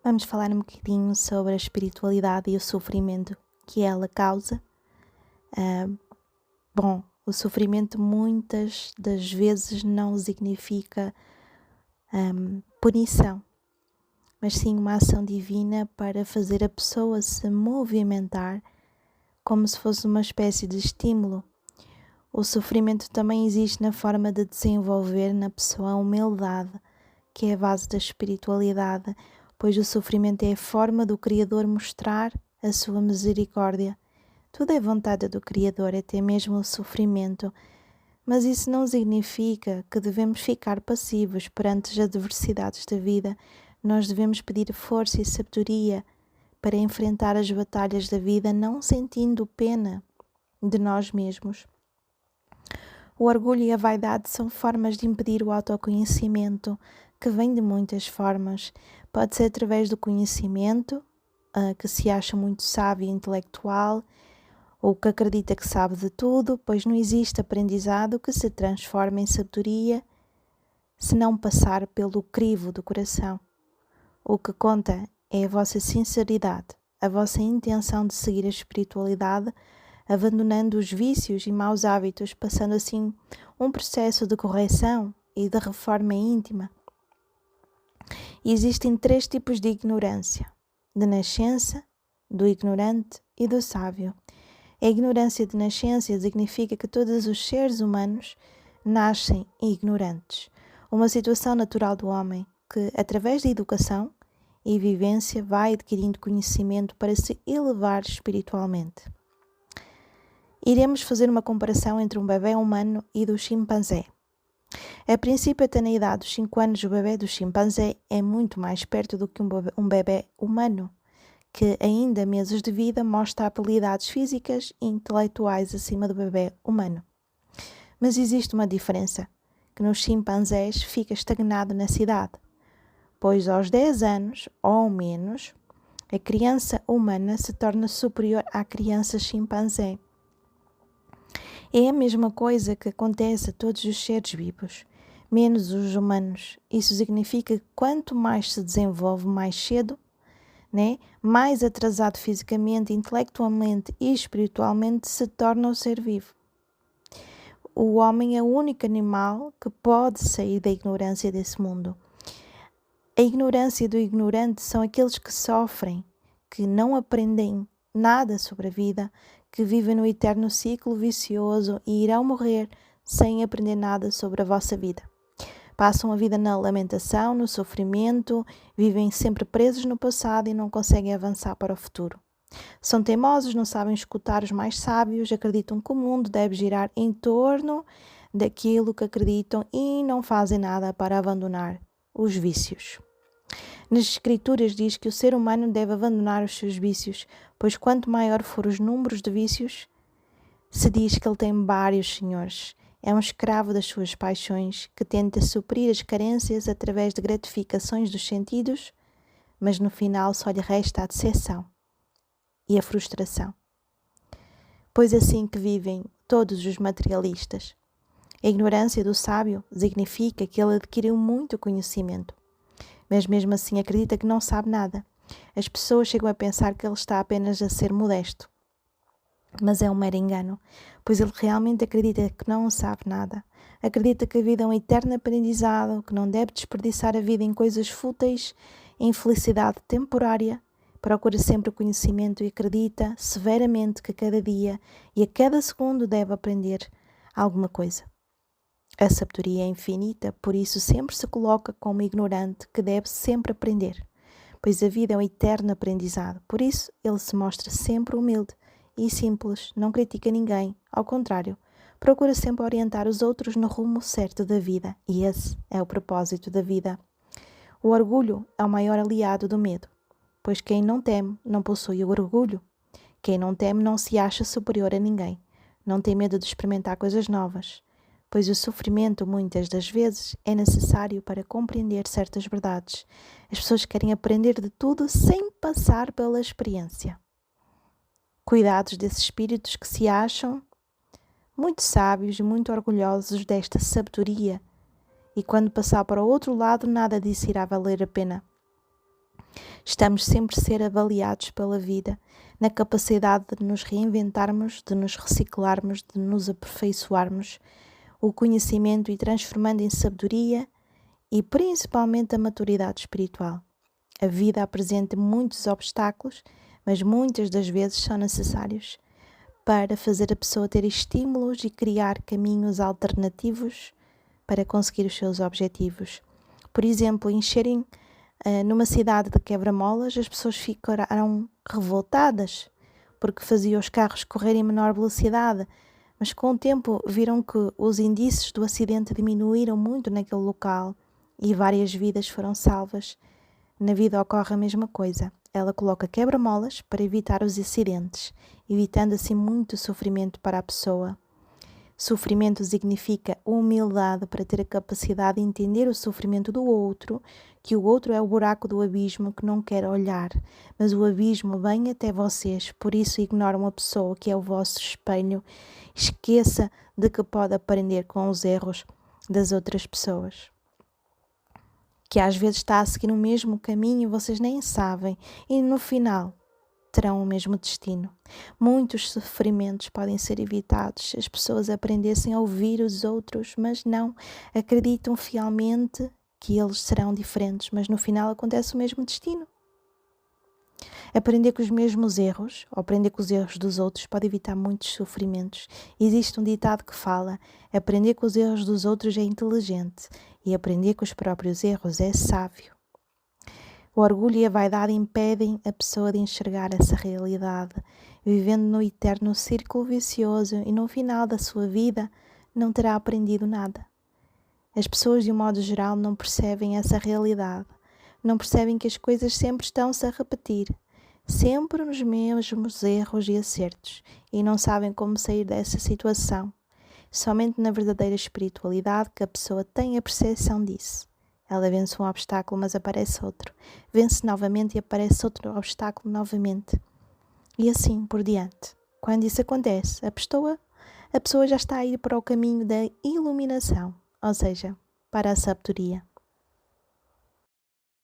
Vamos falar um bocadinho sobre a espiritualidade e o sofrimento que ela causa. O sofrimento muitas das vezes não significa punição, mas sim uma ação divina para fazer a pessoa se movimentar como se fosse uma espécie de estímulo. O sofrimento também existe na forma de desenvolver na pessoa a humildade, que é a base da espiritualidade, pois o sofrimento é a forma do Criador mostrar a sua misericórdia. Tudo é vontade do Criador, até mesmo o sofrimento, mas isso não significa que devemos ficar passivos perante as adversidades da vida. Nós devemos pedir força e sabedoria para enfrentar as batalhas da vida, não sentindo pena de nós mesmos. O orgulho e a vaidade são formas de impedir o autoconhecimento, que vem de muitas formas. Pode ser através do conhecimento, que se acha muito sábio e intelectual, ou que acredita que sabe de tudo, pois não existe aprendizado que se transforme em sabedoria se não passar pelo crivo do coração. O que conta é a vossa sinceridade, a vossa intenção de seguir a espiritualidade, abandonando os vícios e maus hábitos, passando assim um processo de correção e de reforma íntima. E existem 3 tipos de ignorância: de nascença, do ignorante e do sábio. A ignorância de nascença significa que todos os seres humanos nascem ignorantes, uma situação natural do homem que, através da educação e vivência, vai adquirindo conhecimento para se elevar espiritualmente. Iremos fazer uma comparação entre um bebê humano e do chimpanzé. A princípio, até na idade dos 5 anos, o bebê do chimpanzé é muito mais perto do que um bebê humano, que ainda meses de vida mostra habilidades físicas e intelectuais acima do bebê humano. Mas existe uma diferença, que nos chimpanzés fica estagnado nessa idade, pois aos 10 anos ou menos, a criança humana se torna superior à criança chimpanzé. É a mesma coisa que acontece a todos os seres vivos, menos os humanos. Isso significa que quanto mais se desenvolve mais cedo, mais atrasado fisicamente, intelectualmente e espiritualmente se torna o ser vivo. O homem é o único animal que pode sair da ignorância desse mundo. A ignorância do ignorante são aqueles que sofrem, que não aprendem nada sobre a vida, que vivem no eterno ciclo vicioso e irão morrer sem aprender nada sobre a vossa vida. Passam a vida na lamentação, no sofrimento, vivem sempre presos no passado e não conseguem avançar para o futuro. São teimosos, não sabem escutar os mais sábios, acreditam que o mundo deve girar em torno daquilo que acreditam e não fazem nada para abandonar os vícios. Nas Escrituras diz que o ser humano deve abandonar os seus vícios, pois quanto maior for os números de vícios, se diz que ele tem vários senhores. É um escravo das suas paixões, que tenta suprir as carências através de gratificações dos sentidos, mas no final só lhe resta a decepção e a frustração. Pois assim que vivem todos os materialistas. A ignorância do sábio significa que ele adquiriu muito conhecimento, mas mesmo assim acredita que não sabe nada. As pessoas chegam a pensar que ele está apenas a ser modesto, mas é um mero engano, pois ele realmente acredita que não sabe nada. Acredita que a vida é um eterno aprendizado, que não deve desperdiçar a vida em coisas fúteis, em felicidade temporária. Procura sempre o conhecimento e acredita severamente que a cada dia e a cada segundo deve aprender alguma coisa. A sabedoria é infinita, por isso sempre se coloca como ignorante que deve sempre aprender, pois a vida é um eterno aprendizado. Por isso ele se mostra sempre humilde e simples, não critica ninguém, ao contrário, procura sempre orientar os outros no rumo certo da vida, e esse é o propósito da vida. O orgulho é o maior aliado do medo, pois quem não teme não possui o orgulho. Quem não teme não se acha superior a ninguém, não tem medo de experimentar coisas novas, pois o sofrimento muitas das vezes é necessário para compreender certas verdades. As pessoas querem aprender de tudo sem passar pela experiência. Cuidados desses espíritos que se acham muito sábios e muito orgulhosos desta sabedoria, e quando passar para o outro lado nada disso irá valer a pena. Estamos sempre a ser avaliados pela vida, na capacidade de nos reinventarmos, de nos reciclarmos, de nos aperfeiçoarmos, o conhecimento e transformando em sabedoria e principalmente a maturidade espiritual. A vida apresenta muitos obstáculos, mas muitas das vezes são necessários para fazer a pessoa ter estímulos e criar caminhos alternativos para conseguir os seus objetivos. Por exemplo, encherem numa cidade de quebra-molas, as pessoas ficaram revoltadas porque faziam os carros correrem em menor velocidade, mas com o tempo viram que os índices do acidente diminuíram muito naquele local e várias vidas foram salvas. Na vida ocorre a mesma coisa. Ela coloca quebra-molas para evitar os acidentes, evitando assim muito sofrimento para a pessoa. Sofrimento significa humildade para ter a capacidade de entender o sofrimento do outro, que o outro é o buraco do abismo que não quer olhar, mas o abismo vem até vocês, por isso ignoram a pessoa que é o vosso espelho. Esqueça de que pode aprender com os erros das outras pessoas, que às vezes está a seguir o mesmo caminho e vocês nem sabem, e no final terão o mesmo destino. Muitos sofrimentos podem ser evitados se as pessoas aprendessem a ouvir os outros, mas não, acreditam fielmente que eles serão diferentes, mas no final acontece o mesmo destino. Aprender com os mesmos erros, ou aprender com os erros dos outros, pode evitar muitos sofrimentos. Existe um ditado que fala: aprender com os erros dos outros é inteligente e aprender com os próprios erros é sábio. O orgulho e a vaidade impedem a pessoa de enxergar essa realidade, vivendo no eterno círculo vicioso e no final da sua vida não terá aprendido nada. As pessoas, de um modo geral, não percebem essa realidade, não percebem que as coisas sempre estão-se a repetir, sempre nos mesmos erros e acertos, e não sabem como sair dessa situação. Somente na verdadeira espiritualidade que a pessoa tem a percepção disso. Ela vence um obstáculo, mas aparece outro. Vence novamente e aparece outro obstáculo novamente. E assim por diante. Quando isso acontece, a pessoa já está a ir para o caminho da iluminação, ou seja, para a sabedoria.